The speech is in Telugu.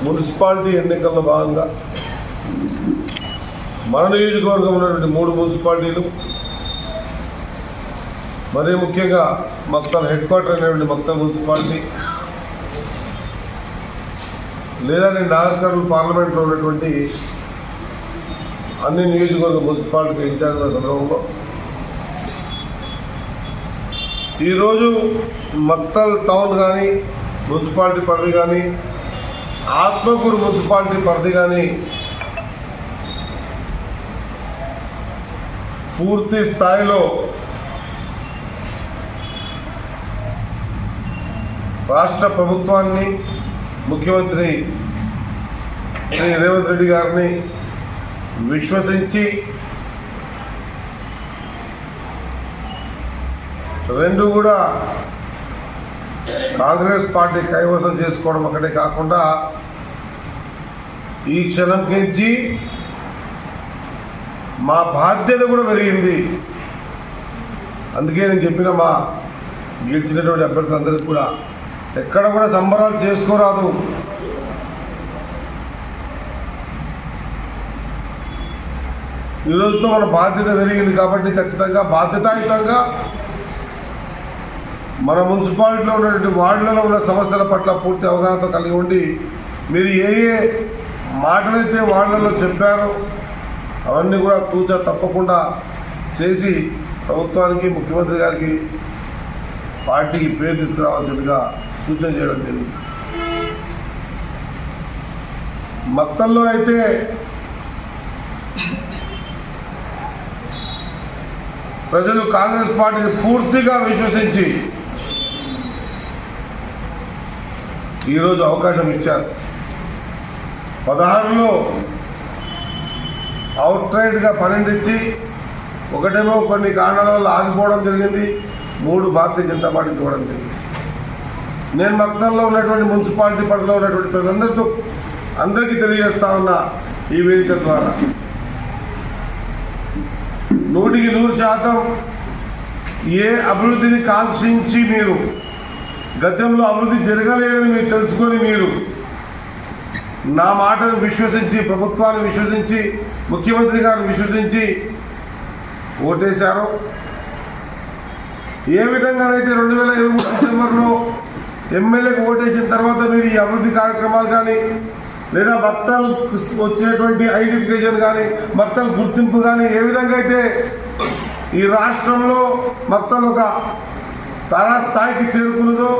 మున్సిపాలిటీ ఎన్నికల్లో భాగంగా మన నియోజకవర్గం ఉన్నటువంటి 3 మున్సిపాలిటీలు, మరీ ముఖ్యంగా మక్తల్ హెడ్ క్వార్టర్ అనేటువంటి మక్తల్ మున్సిపాలిటీ, లేదా నేను నాగర్కర్నూలు పార్లమెంట్లో ఉన్నటువంటి అన్ని నియోజకవర్గ మున్సిపాలిటీకి ఇన్ఛార్జ్ సందర్భంలో ఈరోజు మక్తల్ టౌన్ కానీ మున్సిపాలిటీ పరిధి కానీ ఆత్మకూరు మున్సిపాలిటీ పరిధి కానీ పూర్తి స్థాయిలో రాష్ట్ర ప్రభుత్వాన్ని, ముఖ్యమంత్రి శ్రీ రేవంత్ రెడ్డి గారిని విశ్వసించి రెండు కూడా కాంగ్రెస్ పార్టీ కైవసం చేసుకోవడం ఒకటే కాకుండా ఈ క్షణం నుంచి మా బాధ్యత కూడా పెరిగింది. అందుకే నేను చెప్పిన మా గెలిచినటువంటి అభ్యర్థులందరికీ కూడా ఎక్కడ కూడా సంబరాలు చేసుకోరాదు. ఈరోజుతో మన బాధ్యత పెరిగింది కాబట్టి ఖచ్చితంగా బాధ్యతాయుతంగా మన మున్సిపాలిటీలో ఉన్నటువంటి వార్డులలో ఉన్న సమస్యల పట్ల పూర్తి అవగాహనతో కలిగి ఉండి మీరు ఏ ఏ మాటలైతే వార్డులలో చెప్పారో అవన్నీ కూడా తూచా తప్పకుండా చేసి ప్రభుత్వానికి, ముఖ్యమంత్రి గారికి, పార్టీకి పేరు తీసుకురావాల్సిందిగా సూచన చేయడం జరిగింది. మక్తల్లో అయితే ప్రజలు కాంగ్రెస్ పార్టీని పూర్తిగా విశ్వసించి ఈరోజు అవకాశం ఇచ్చారు. 16లో అవుట్ రైట్గా 12 ఇచ్చి ఒకటేమో కొన్ని కారణాల వల్ల ఆగిపోవడం జరిగింది, 3 భారతీయ జనతా పార్టీకి ఇవ్వడం జరిగింది. నేను మక్తల్లో ఉన్నటువంటి మున్సిపాలిటీ పరిధిలో ఉన్నటువంటి ప్రజలందరితో అందరికీ తెలియజేస్తా ఉన్నా ఈ వేదిక ద్వారా 100% ఏ అభివృద్ధిని కాంక్షించి మీరు గతంలో అభివృద్ధి జరగలేదని మీరు తెలుసుకొని మీరు నా మాటను విశ్వసించి, ప్రభుత్వాన్ని విశ్వసించి, ముఖ్యమంత్రి గారిని విశ్వసించి ఓటేశారో, ఏ విధంగానైతే 2023 డిసెంబర్లో ఎమ్మెల్యేకి ఓటేసిన తర్వాత మీరు ఈ అభివృద్ధి కార్యక్రమాలు కానీ లేదా మక్తల్ వచ్చినటువంటి ఐడెంటిఫికేషన్ కానీ, మక్తల్ గుర్తింపు కానీ ఏ విధంగా అయితే ఈ రాష్ట్రంలో మక్తల్ ఒక తారాస్థాయికి చేరుకున్నదో